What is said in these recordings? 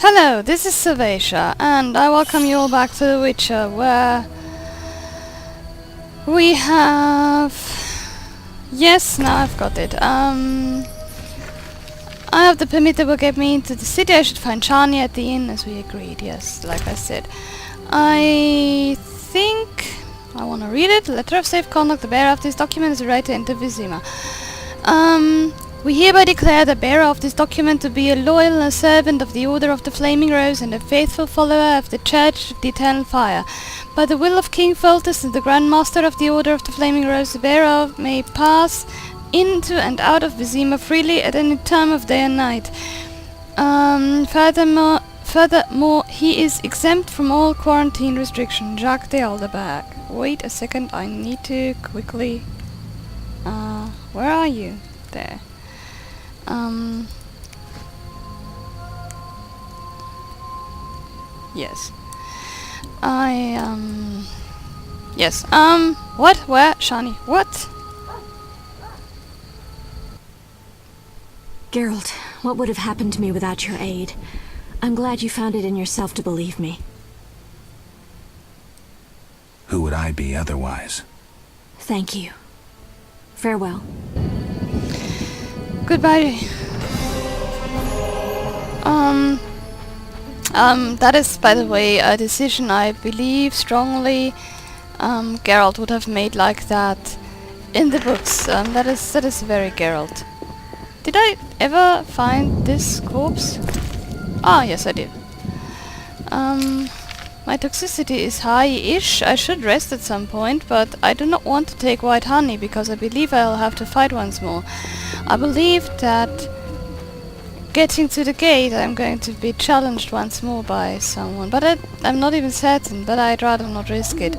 Hello, this is Sylvacia, and I welcome you all back to The Witcher, where we have... Yes, now I've got it. I have the permit that will get me into the city. I should find Shani at the inn, as we agreed, yes, like I said. I think... I want to read it. Letter of safe conduct. The bearer of this document is the right to enter Vizima. We hereby declare the bearer of this document to be a loyal servant of the Order of the Flaming Rose and a faithful follower of the Church of the Eternal Fire. By the will of King Foltest and the Grand Master of the Order of the Flaming Rose, the bearer may pass into and out of Vizima freely at any time of day and night. Furthermore, he is exempt from all quarantine restriction. Jacques de Alderberg. Wait a second, I need to quickly... where are you? There. Yes. Yes. What? Where? Shani. What? Geralt, what would have happened to me without your aid? I'm glad you found it in yourself to believe me. Who would I be otherwise? Thank you. Farewell. Goodbye. That is, by the way, a decision I believe strongly Geralt would have made like that in the books. That is very Geralt. Did I ever find this corpse? Ah, yes I did. My toxicity is high-ish. I should rest at some point, but I do not want to take white honey because I believe I'll have to fight once more. I believe that getting to the gate I'm going to be challenged once more by someone, but I'm not even certain, but I'd rather not risk it.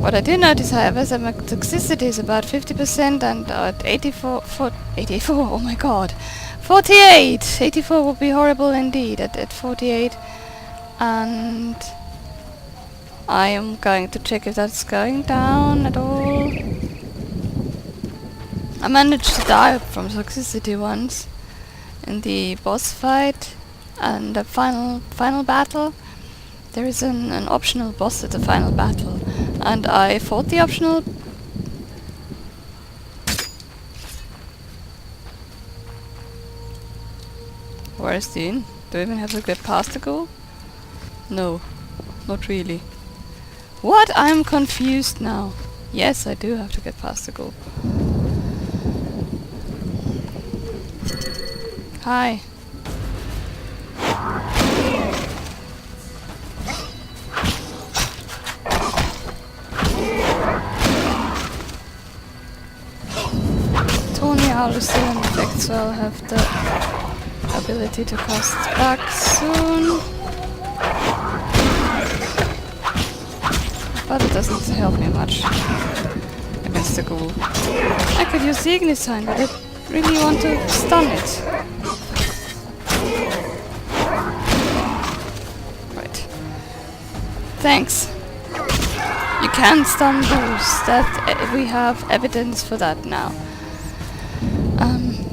What I do notice, however, is that my toxicity is about 50% and at 84, oh my god, 48! 84 would be horrible indeed at 48, and I am going to check if that's going down at all. I managed to die from toxicity once in the boss fight and the final battle. There is an optional boss at the final battle, and I fought the optional. Where is the inn? Do I even have to get past the goal? No, not really. What? I'm confused now. Yes, I do have to get past the goal. Hi. Tony Owl is still in effect, so I'll have the ability to cast back soon. But it doesn't help me much against the ghoul. I could use the Ignis sign, but I really want to stun it. Right. Thanks. You can stun ghouls. That we have evidence for that now.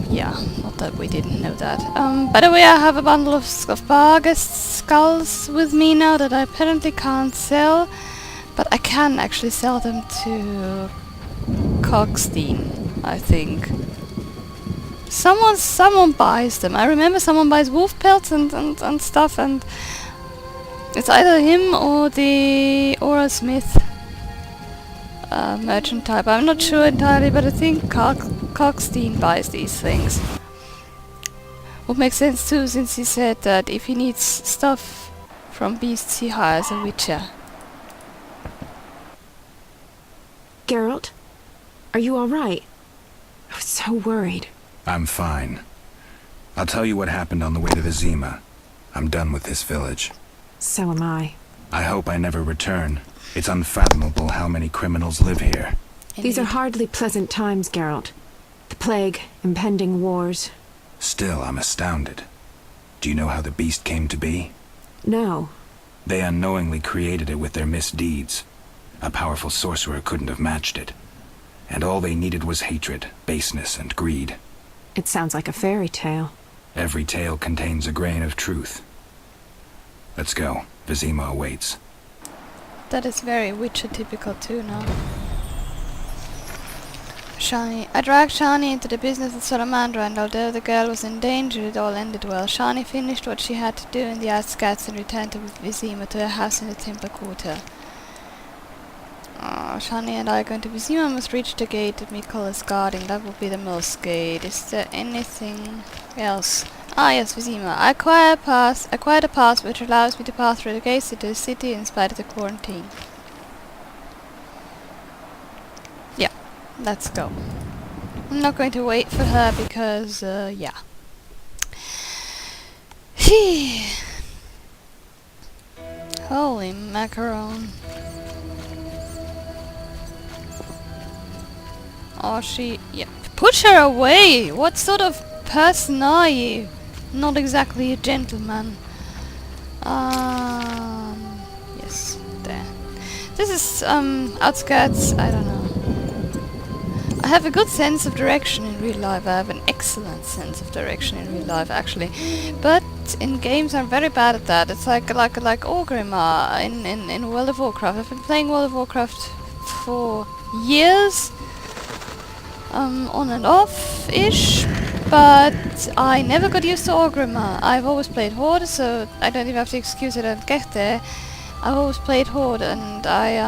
Yeah, not that we didn't know that. By the way, I have a bundle of Barghest skulls with me now that I apparently can't sell, but I can actually sell them to Coxstein, I think. Someone buys them. I remember someone buys wolf pelts and stuff, and it's either him or a smith merchant type. I'm not sure entirely, but I think Coxstein buys these things. Would make sense too, since he said that if he needs stuff from beasts, he hires a witcher. Geralt? Are you alright? I was so worried. I'm fine. I'll tell you what happened on the way to Vizima. I'm done with this village. So am I. I hope I never return. It's unfathomable how many criminals live here. These are hardly pleasant times, Geralt. The plague, impending wars. Still, I'm astounded. Do you know how the beast came to be? No. They unknowingly created it with their misdeeds. A powerful sorcerer couldn't have matched it. And all they needed was hatred, baseness, and greed. It sounds like a fairy tale. Every tale contains a grain of truth. Let's go. Vizima awaits. That is very Witcher typical too now. Shani. I dragged Shani into the business of Salamander, and although the girl was in danger, it all ended well. Shani finished what she had to do in the outskirts and returned to Vizima to her house in the Timber Quarter. Shani and I are going to Vizima, must reach the gate that Mikkel is guarding. That will be the Mills Gate. Is there anything else? Ah yes, Vizima. I acquired a pass which allows me to pass through the gates into the city in spite of the quarantine. Yeah, let's go. I'm not going to wait for her because, yeah. Holy macaron. Oh, yep. Push her away! What sort of person are you? Not exactly a gentleman. Yes, there. This is, outskirts, I don't know. I have a good sense of direction in real life. I have an excellent sense of direction in real life, actually. But in games I'm very bad at that. It's like Orgrimmar in World of Warcraft. I've been playing World of Warcraft for years. On and off-ish, but I never got used to Orgrimmar. I've always played Horde, so I don't even have to excuse it and get there. I've always played Horde, and I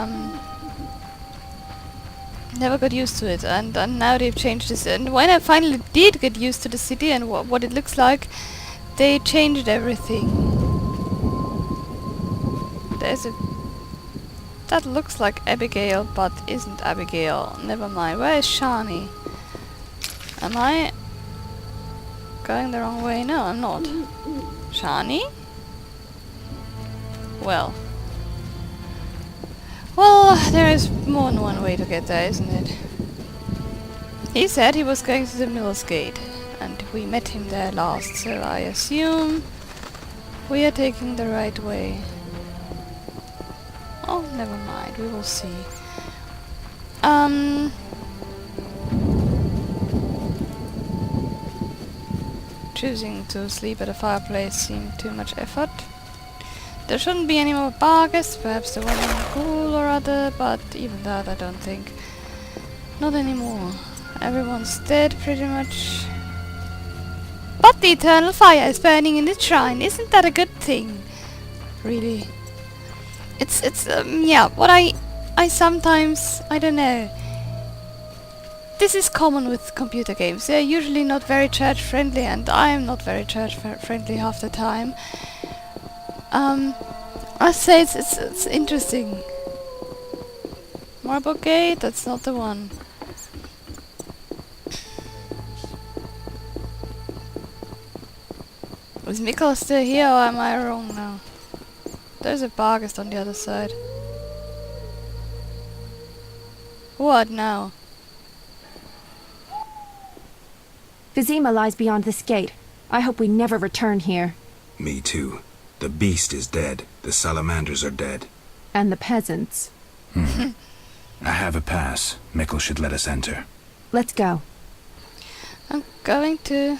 never got used to it. And now they've changed this. And when I finally did get used to the city and what it looks like, they changed everything. There's a... That looks like Abigail, but isn't Abigail. Never mind. Where is Shani? Am I going the wrong way? No, I'm not. Shani? Well, there is more than one way to get there, isn't it? He said he was going to the Mills Gate, and we met him there last, so I assume we are taking the right way. Oh, never mind, we will see. Choosing to sleep at a fireplace seemed too much effort. There shouldn't be any more bar guests, perhaps the one in the pool or other, but even that I don't think. Not anymore. Everyone's dead, pretty much. But the eternal fire is burning in the shrine, isn't that a good thing? Really? It's yeah, what I sometimes, I don't know. This is common with computer games. They're usually not very church-friendly, and I'm not very church-friendly half the time. I say it's interesting. Marble Gate? That's not the one. Is Mikkel still here, or am I wrong now? There's a Bargest on the other side. What now? Vizima lies beyond this gate. I hope we never return here. Me too. The beast is dead. The salamanders are dead. And the peasants. I have a pass. Mikkel should let us enter. Let's go. I'm going to...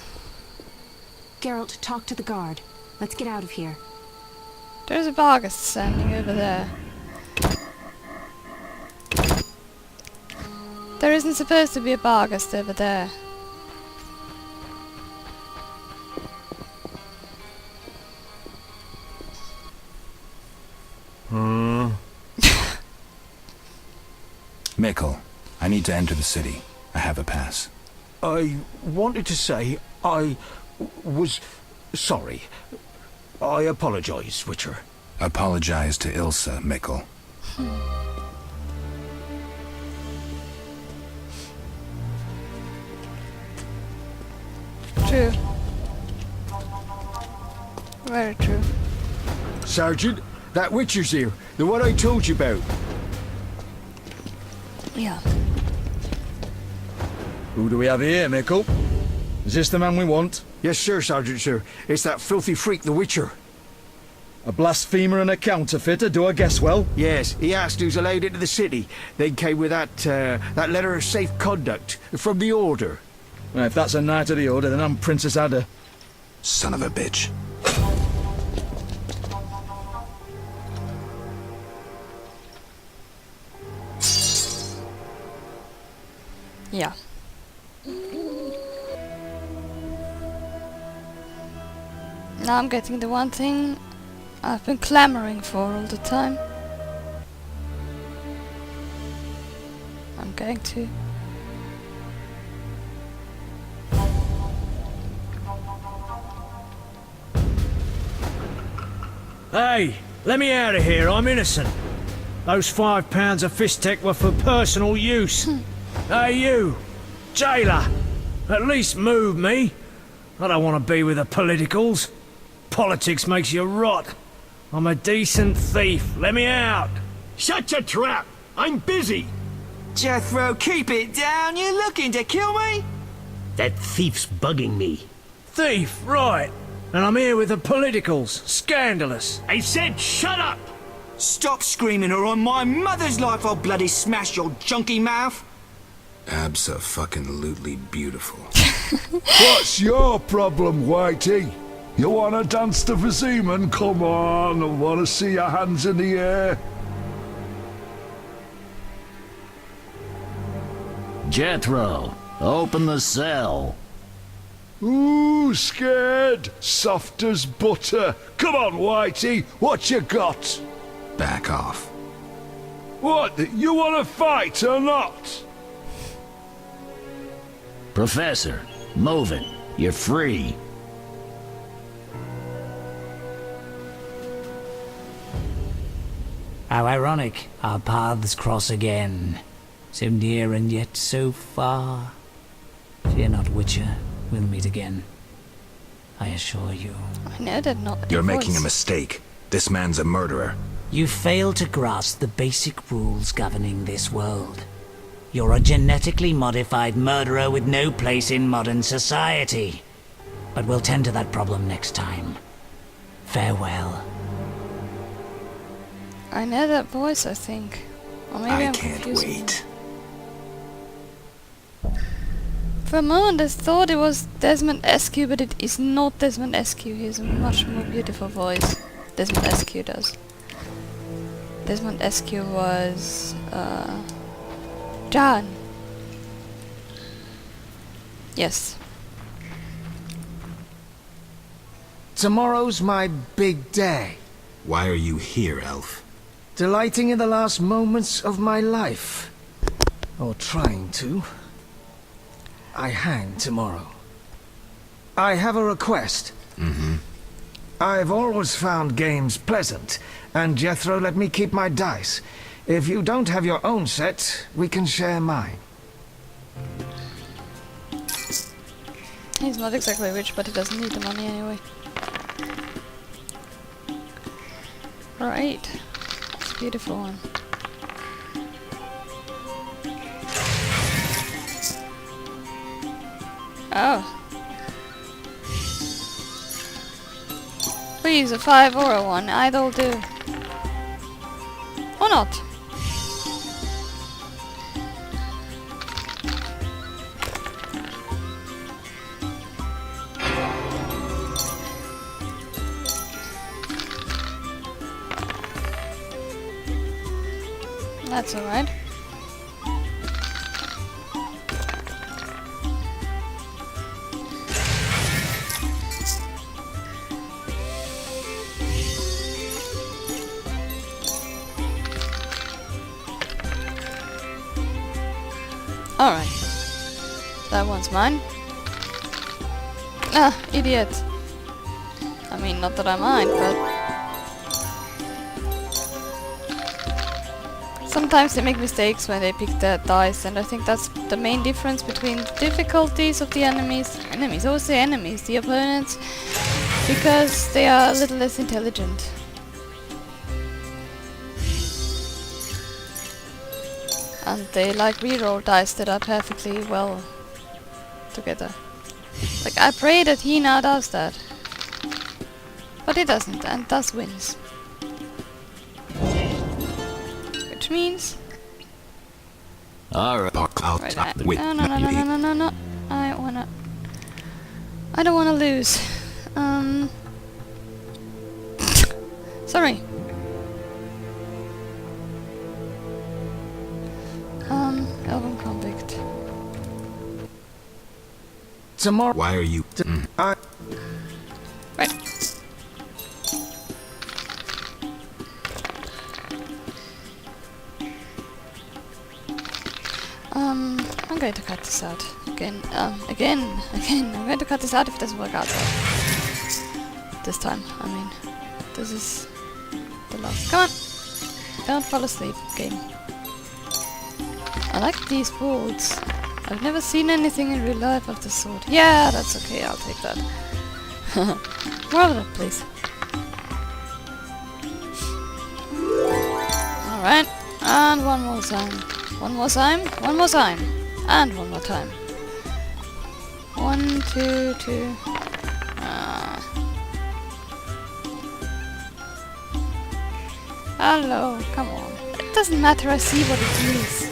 Geralt, talk to the guard. Let's get out of here. There's a Bargest standing over there. There isn't supposed to be a Bargest over there. Mikkel, I need to enter the city. I have a pass. I wanted to say I was sorry. I apologize, Witcher. Apologize to Ilsa, Mikkel. True. Very true. Sergeant, that Witcher's here. The one I told you about. Yeah. Who do we have here, Mikkel? Is this the man we want? Yes, sir, Sergeant, sir. It's that filthy freak, the Witcher. A blasphemer and a counterfeiter, do I guess well? Yes, he asked who's allowed into the city. Then came with that letter of safe conduct from the Order. Well, if that's a knight of the order, then I'm Princess Ada. Son of a bitch. Yeah. Now I'm getting the one thing I've been clamoring for all the time. I'm going to. Hey, let me out of here, I'm innocent. Those £5 of fishtech were for personal use. Hey you, jailer, at least move me. I don't want to be with the politicals. Politics makes you rot. I'm a decent thief, let me out. Shut your trap! I'm busy! Jethro, keep it down. You're looking to kill me? That thief's bugging me. Thief, right. And I'm here with the politicals. Scandalous. I said shut up! Stop screaming or on my mother's life I'll bloody smash your junky mouth. Abso-fucking-lutely beautiful. What's your problem, Whitey? You wanna dance the Vizima? Come on, I wanna see your hands in the air. Jethro, open the cell. Ooh, scared. Soft as butter. Come on, Whitey, what you got? Back off. What, you wanna fight or not? Professor, move it. You're free. How ironic, our paths cross again. So near and yet so far. Fear not, Witcher, we'll meet again. I assure you. I know that not. You're making a mistake. This man's a murderer. You fail to grasp the basic rules governing this world. You're a genetically modified murderer with no place in modern society. But we'll tend to that problem next time. Farewell. I know that voice, I think. Or maybe I I'm can't confusing wait. it. For a moment I thought it was Desmond Eskew, but it is not Desmond Eskew. He has a much more beautiful voice. Desmond Eskew does. Desmond Eskew was John. Yes. Tomorrow's my big day. Why are you here, Elf? Delighting in the last moments of my life. Or trying to. I hang tomorrow. I have a request. Mm-hmm. I've always found games pleasant, and Jethro let me keep my dice. If you don't have your own set, we can share mine. He's not exactly rich, but he doesn't need the money anyway. Right. It's a beautiful one. Oh. Please, a 5 or a 1. Either will do. Or not. That's alright. Alright. That one's mine. Ah, idiot. I mean, not that I mind, but... sometimes they make mistakes when they pick the dice, and I think that's the main difference between the difficulties of the enemies. Enemies, I always say enemies, the opponents, because they are a little less intelligent. And they like reroll dice that are perfectly well together. Like, I pray that he now does that. But he doesn't, and thus wins. Which means... Alright. Right, no. I don't wanna lose. Sorry. Elven convict. Tomorrow. Why are you... I... Right. I'm going to cut this out. Again. I'm going to cut this out if it doesn't work out though. This time, I mean. This is the last. Come on! Don't fall asleep, game. I like these boards. I've never seen anything in real life of this sort. Yeah, that's okay, I'll take that. More of that, please. Alright, and one more time. One more time, one more time, and one more time. 1, 2, 2. Hello, come on. It doesn't matter, I see what it is.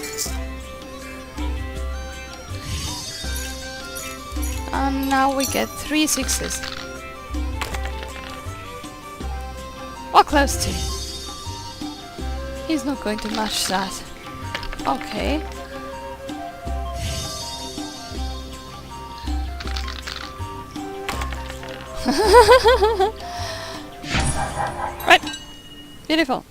And now we get 3 6s. Or close to. He's not going to match that. Okay. Right. Beautiful.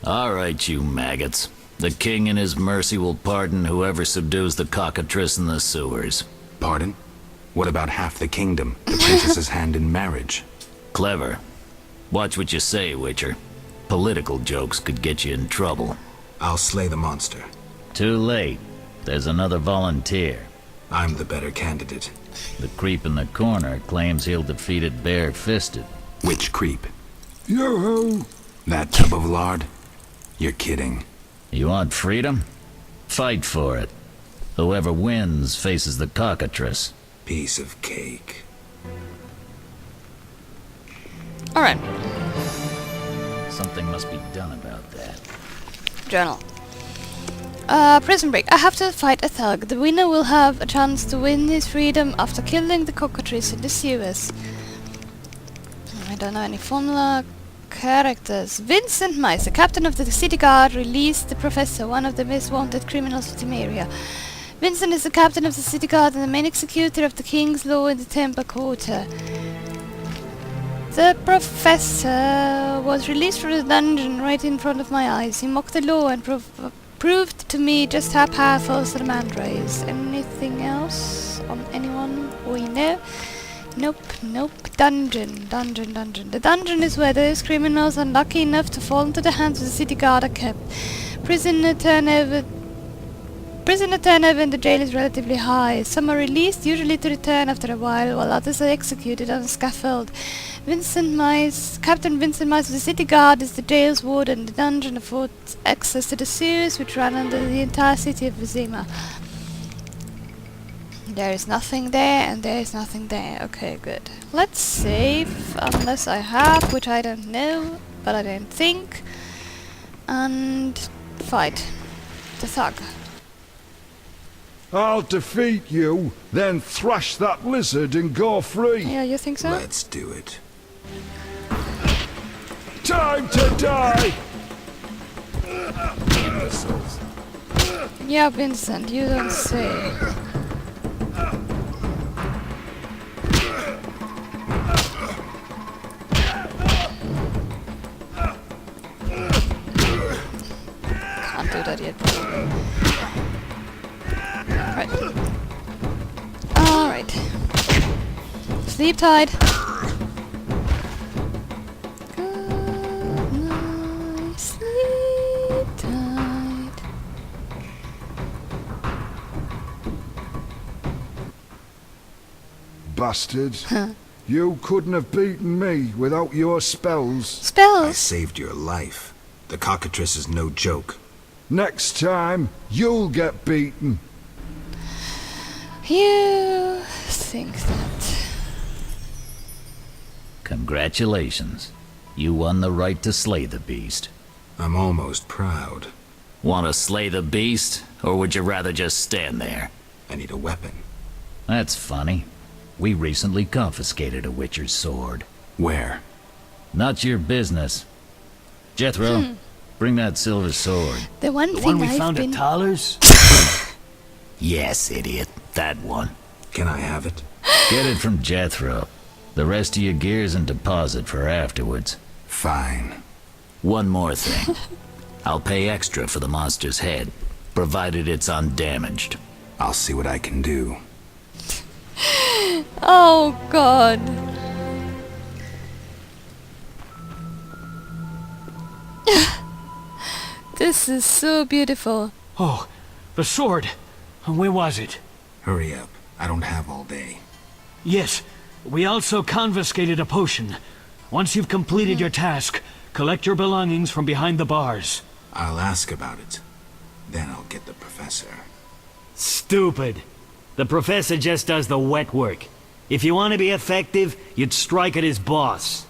All right, you maggots. The king in his mercy will pardon whoever subdues the cockatrice in the sewers. Pardon? What about half the kingdom? The princess's hand in marriage? Clever. Watch what you say, Witcher. Political jokes could get you in trouble. I'll slay the monster. Too late. There's another volunteer. I'm the better candidate. The creep in the corner claims he'll defeat it bare-fisted. Which creep? Yoo-hoo! That tub of lard? You're kidding. You want freedom? Fight for it. Whoever wins faces the cockatrice. Piece of cake. Alright. Something must be done about that. Journal. Prison break. I have to fight a thug. The winner will have a chance to win his freedom after killing the cockatrice in the sewers. I don't know any formula. Characters. Vincent Mice, the captain of the city guard, released the professor, one of the most wanted criminals of Temeria. Vincent is the captain of the city guard and the main executor of the king's law in the Temple Quarter. The professor was released from the dungeon right in front of my eyes. He mocked the law and proved to me just how powerful Salamandra is. Anything else on anyone we know? Nope, nope. Dungeon. The dungeon is where those criminals unlucky enough to fall into the hands of the city guard are kept. Prisoner turnover in the jail is relatively high. Some are released, usually to return after a while others are executed on a scaffold. Captain Vincent Mice of the city guard is the jail's warden. The dungeon affords access to the sewers which run under the entire city of Vizima. There is nothing there, and there is nothing there. Okay, good. Let's save, unless I have, which I don't know, but I don't think. And fight the thug. I'll defeat you, then thrash that lizard and go free. Yeah, you think so? Let's do it. Time to die! Yeah, Vincent, you don't say. Can't do that yet, probably. Right. Alright. Sleep tight. Good night, sleep tight. Bastard. You couldn't have beaten me without your spells. I Spells? saved your life. The cockatrice is no joke. Next time, you'll get beaten. You think that? Congratulations. You won the right to slay the beast. I'm almost proud. Want to slay the beast, or would you rather just stand there? I need a weapon. That's funny. We recently confiscated a Witcher's sword. Where? Not your business. Jethro, bring that silver sword. The one The thing one we I've found been... at Thaler's? Yes, idiot. That one. Can I have it? Get it from Jethro. The rest of your gear's in deposit for afterwards. Fine. One more thing. I'll pay extra for the monster's head, provided it's undamaged. I'll see what I can do. Oh god. This is so beautiful. Oh, the sword. Where was it? Hurry up. I don't have all day. Yes, we also confiscated a potion. Once you've completed your task, collect your belongings from behind the bars. I'll ask about it. Then I'll get the professor. Stupid. The professor just does the wet work. If you want to be effective, you'd strike at his boss.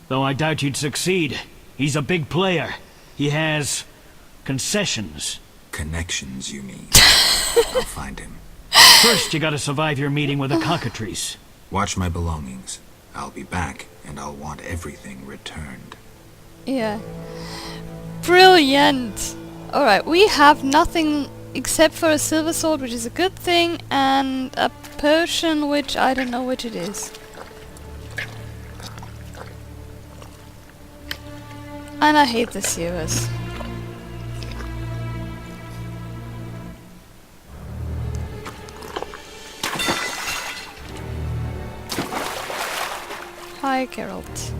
Though I doubt you'd succeed. He's a big player. He has... concessions. Connections, you mean? I'll find him. First, you gotta survive your meeting with the cockatrice. Watch my belongings. I'll be back, and I'll want everything returned. Yeah. Brilliant. Alright, we have nothing except for a silver sword, which is a good thing, and a potion, which I don't know which it is. And I hate the sewers. Hi, Geralt.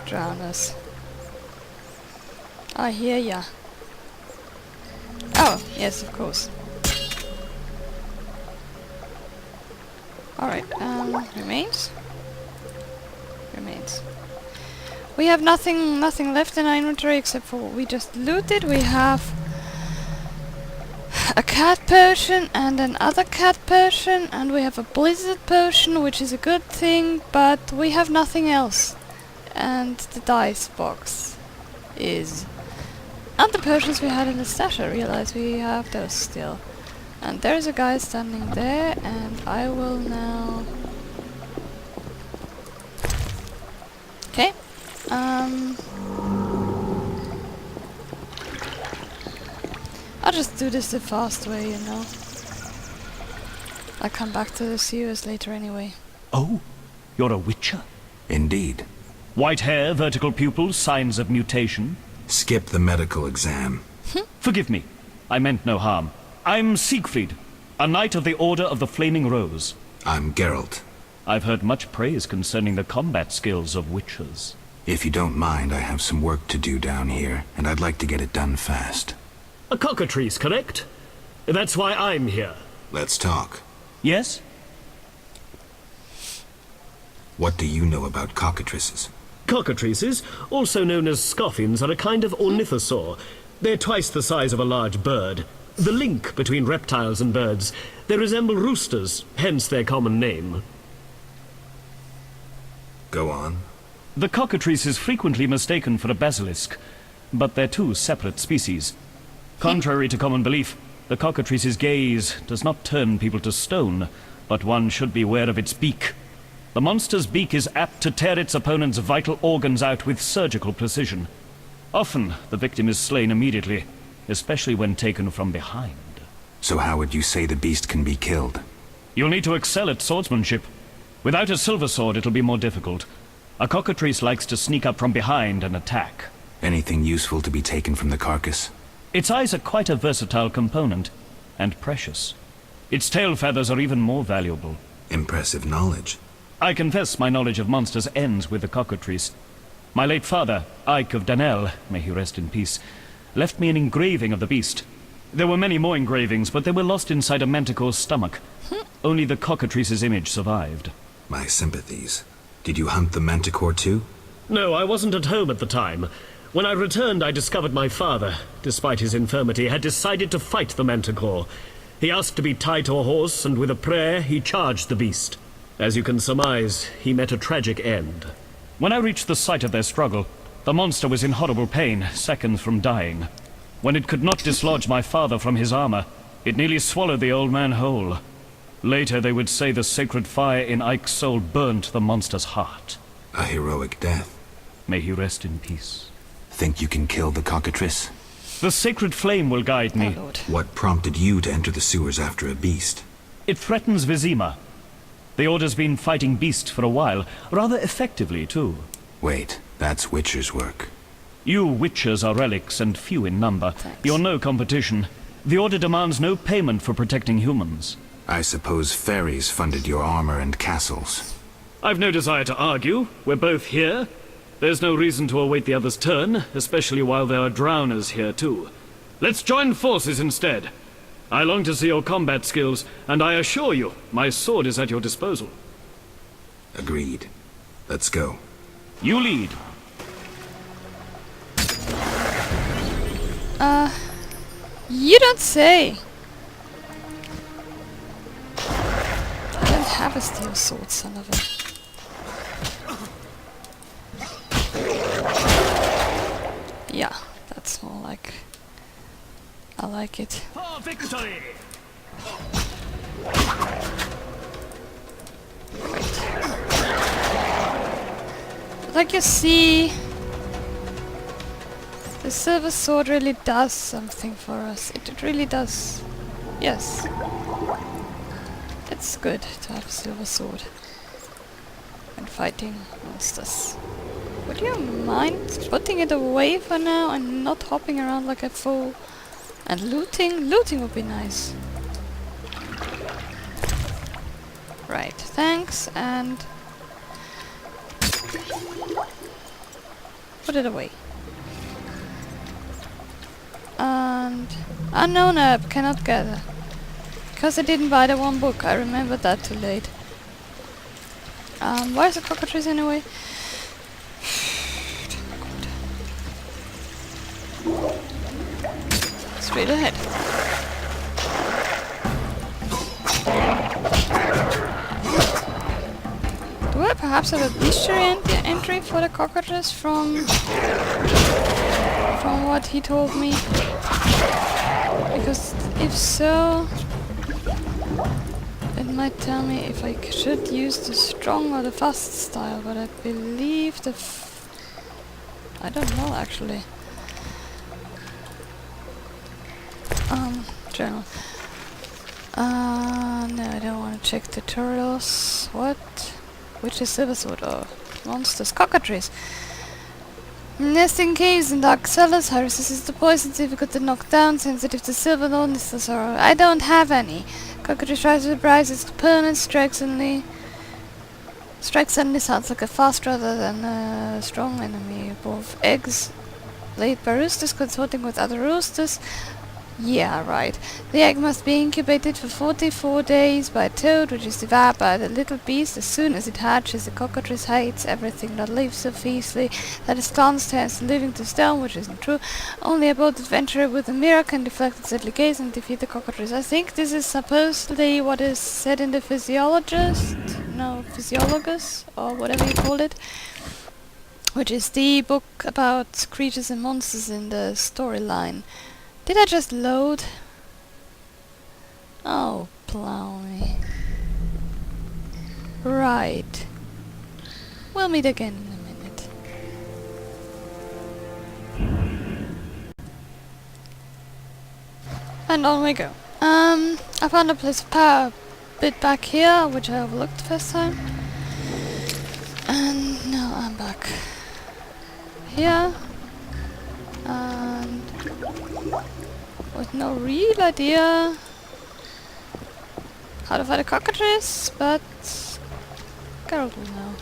Drown us. I hear ya. Oh, yes, of course. Alright, remains? Remains. We have nothing left in our inventory except for what we just looted. We have a cat potion and another cat potion, and we have a blizzard potion, which is a good thing, but we have nothing else. And the dice box is... And the potions we had in the stash, I realize we have those still. And there's a guy standing there, and I will now... Okay. I'll just do this the fast way, you know. I'll come back to the sewers later anyway. Oh, you're a witcher? Indeed. White hair, vertical pupils, signs of mutation. Skip the medical exam. Forgive me. I meant no harm. I'm Siegfried, a knight of the Order of the Flaming Rose. I'm Geralt. I've heard much praise concerning the combat skills of witchers. If you don't mind, I have some work to do down here, and I'd like to get it done fast. A cockatrice, correct? That's why I'm here. Let's talk. Yes? What do you know about cockatrices? Cockatrices, also known as scoffins, are a kind of ornithosaur. They're twice the size of a large bird. The link between reptiles and birds. They resemble roosters, hence their common name. Go on. The cockatrice is frequently mistaken for a basilisk, but they're two separate species. Contrary to common belief, the cockatrice's gaze does not turn people to stone, but one should beware of its beak. The monster's beak is apt to tear its opponent's vital organs out with surgical precision. Often, the victim is slain immediately, especially when taken from behind. So how would you say the beast can be killed? You'll need to excel at swordsmanship. Without a silver sword, it'll be more difficult. A cockatrice likes to sneak up from behind and attack. Anything useful to be taken from the carcass? Its eyes are quite a versatile component, and precious. Its tail feathers are even more valuable. Impressive knowledge. I confess my knowledge of monsters ends with the cockatrice. My late father, Ike of Danel, may he rest in peace, left me an engraving of the beast. There were many more engravings, but they were lost inside a manticore's stomach. Only the cockatrice's image survived. My sympathies. Did you hunt the manticore too? No, I wasn't at home at the time. When I returned, I discovered my father, despite his infirmity, had decided to fight the manticore. He asked to be tied to a horse, and with a prayer, he charged the beast. As you can surmise, he met a tragic end. When I reached the site of their struggle, the monster was in horrible pain, seconds from dying. When it could not dislodge my father from his armor, it nearly swallowed the old man whole. Later they would say the sacred fire in Ike's soul burnt the monster's heart. A heroic death. May he rest in peace. Think you can kill the cockatrice? The sacred flame will guide me. Oh, Lord. What prompted you to enter the sewers after a beast? It threatens Vizima. The Order's been fighting beasts for a while, rather effectively too. Wait, that's Witcher's work. You Witchers are relics and few in number. Thanks. You're no competition. The Order demands no payment for protecting humans. I suppose fairies funded your armor and castles. I've no desire to argue. We're both here. There's no reason to await the other's turn, especially while there are drowners here too. Let's join forces instead. I long to see your combat skills, and I assure you, my sword is at your disposal. Agreed. Let's go. You lead. You don't say. I don't have a steel sword, son of a... Yeah, that's more like... I like it. For victory! Like you see, the silver sword really does something for us. It really does. Yes. It's good to have a silver sword when fighting monsters. Would you mind putting it away for now and not hopping around like a fool? And looting? Looting would be nice. Right, thanks, and... put it away. And... unknown herb, cannot gather. Because I didn't buy the one book, I remembered that too late. Where's the cockatrice anyway? Straight ahead. Do I perhaps have a bestiary entry for the cockatrice from what he told me? Because if so, it might tell me if I should use the strong or the fast style, but I believe the I don't know actually. Journal. No, I don't want to check tutorials. What? Which is silver sword? Oh, monsters. Cockatrice. Nesting caves in dark cellars. High resistance to poison. Difficult to knock down. Sensitive to silver. Known is the sorrow. I don't have any. Cockatrice tries to surprise its opponent. Strike suddenly sounds like a fast rather than a strong enemy. Both eggs laid by roosters consorting with other roosters. Yeah, right. The egg must be incubated for 44 days by a toad, which is devoured by the little beast as soon as it hatches. The cockatrice hates everything that lives so fiercely that its glance turns living to stone, which isn't true. Only a bold adventurer with a mirror can deflect its deadly gaze and defeat the cockatrice. I think this is supposedly what is said in the Physiologist, or whatever you call it, which is the book about creatures and monsters in the storyline. Did I just load? Oh, blimey. Right. We'll meet again in a minute. And on we go. I found a place of power a bit back here, which I overlooked the first time. And now I'm back here. And with no real idea how to fight a cockatrice, but Geralt will know.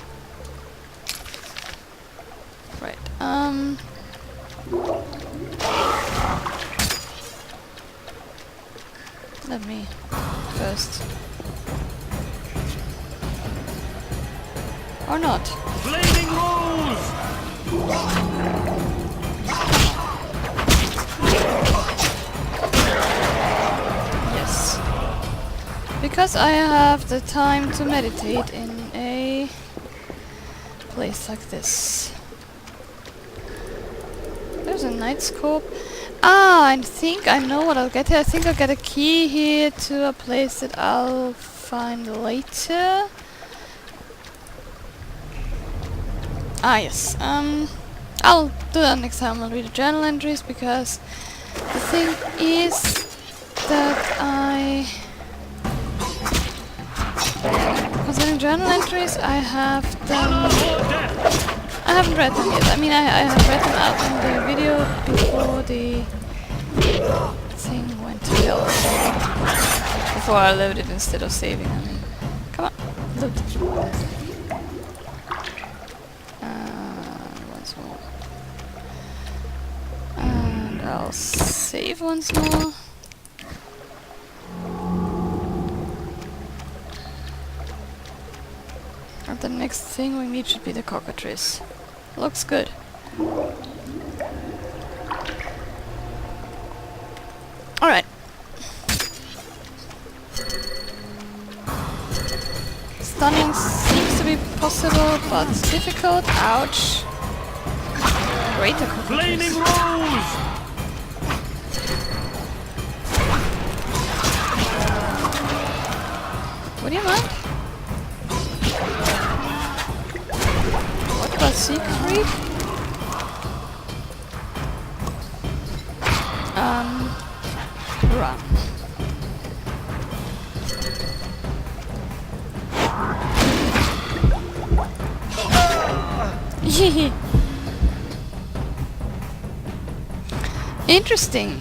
Right, let me first. Or not. Flaming Rose! because I have the time to meditate in a place like this. There's a night scope. Ah, I think I know what I'll get here. I think I'll get a key here to a place that I'll find later. Ah, yes. I'll do that next time. I'll read the journal entries, because the thing is that concerning journal entries, I have them. I haven't read them yet. I mean, I have read them out in the video before the thing went to hell. Before I loaded instead of saving. I mean, come on, load. Once more. And I'll save once more. And the next thing we meet should be the cockatrice. Looks good. Alright. Stunning seems to be possible, but difficult. Ouch. Greater cockatrice. Flaming rose! Would you mind? What about Siegfried? Run. Interesting.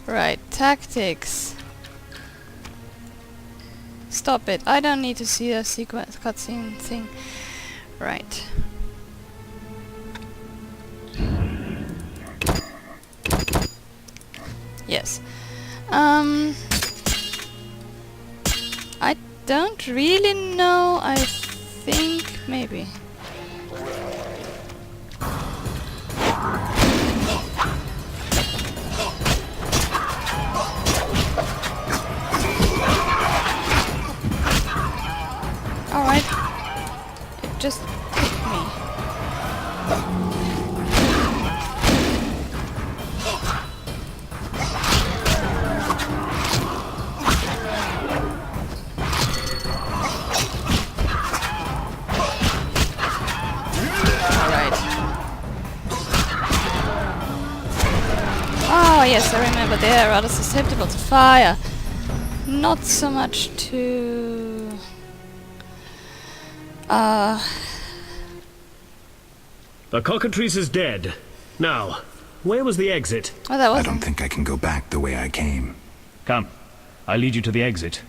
Right, tactics. Stop it. I don't need to see a sequence cutscene thing. Right. Yes. I don't really know. I think maybe. Alright. It just hit me. Oh yes, I remember they are rather susceptible to fire. Not so much to... The cockatrice is dead. Now, where was the exit? Oh, that I wasn't... don't think I can go back the way I came. Come, I lead you to the exit.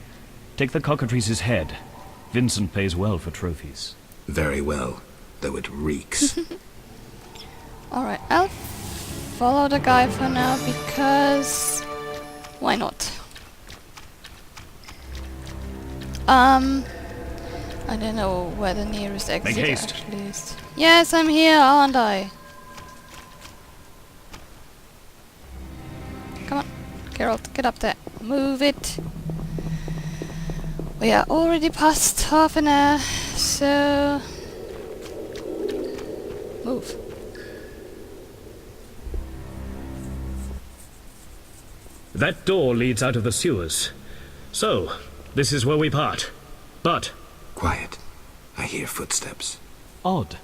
Take the cockatrice's head. Vincent pays well for trophies. Very well, though it reeks. Alright, I'll follow the guy for now, because... why not? I don't know where the nearest exit actually is. Yes, I'm here, aren't I? Come on, Geralt, get up there. Move it. We are already past half an hour, so... move. That door leads out of the sewers. So, this is where we part. But... Quiet. I hear footsteps. Odd.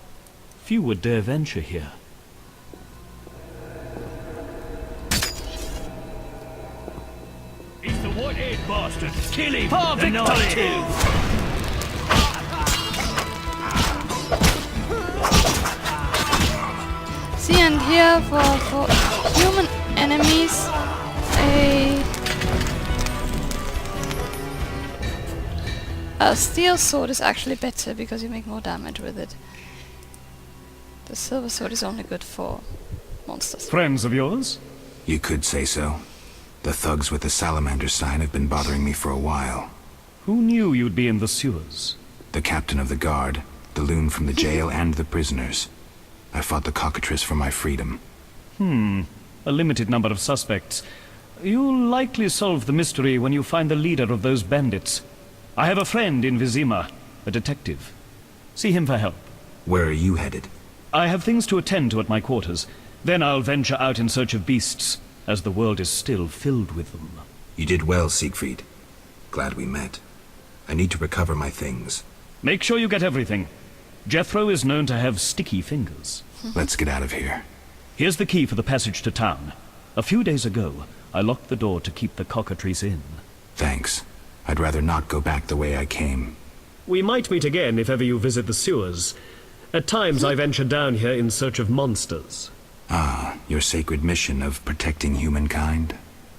Few would dare venture here. He's the white-haired bastard. Kill him. For victory! See, and here for human enemies, a steel sword is actually better because you make more damage with it. The silver sword is only good for monsters. Friends of yours? You could say so. The thugs with the salamander sign have been bothering me for a while. Who knew you'd be in the sewers? The captain of the guard, the loon from the jail, and the prisoners. I fought the cockatrice for my freedom. A limited number of suspects. You'll likely solve the mystery when you find the leader of those bandits. I have a friend in Vizima, a detective. See him for help. Where are you headed? I have things to attend to at my quarters. Then I'll venture out in search of beasts, as the world is still filled with them. You did well, Siegfried. Glad we met. I need to recover my things. Make sure you get everything. Jethro is known to have sticky fingers. Let's get out of here. Here's the key for the passage to town. A few days ago, I locked the door to keep the cockatrice in. Thanks. I'd rather not go back the way I came. We might meet again if ever you visit the sewers. At times I venture down here in search of monsters. Ah, your sacred mission of protecting humankind?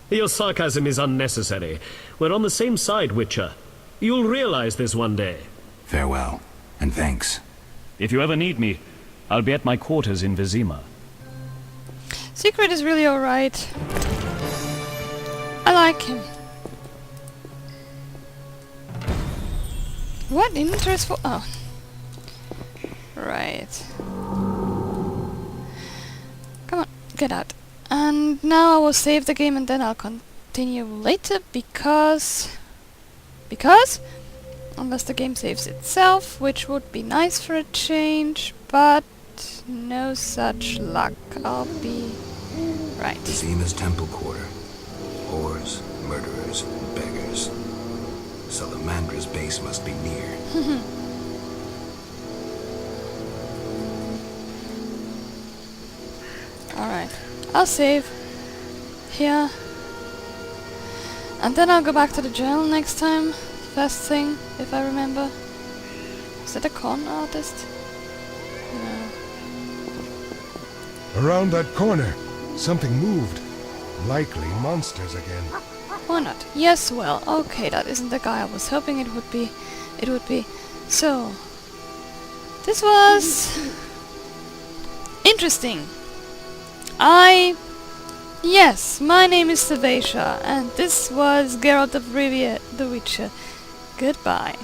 Your sarcasm is unnecessary. We're on the same side, Witcher. You'll realize this one day. Farewell, and thanks. If you ever need me, I'll be at my quarters in Vizima. Secret is really alright. I like him. What interest for... Oh. Right. Come on, get out. And now I will save the game and then I'll continue later because... Unless the game saves itself, which would be nice for a change, but no such luck. I'll be... Right. Vizima's temple quarter. Whores, murderers, beggars. Salamandra's base must be near. Alright. I'll save here. And then I'll go back to the jail next time. First thing, if I remember. Is that a con artist? No. Around that corner, something moved. Likely monsters again. Why not? Yes, well, okay, that isn't the guy I was hoping it would be. So, this was... interesting. Yes, my name is Savacia, and this was Geralt of Rivia, the Witcher. Goodbye.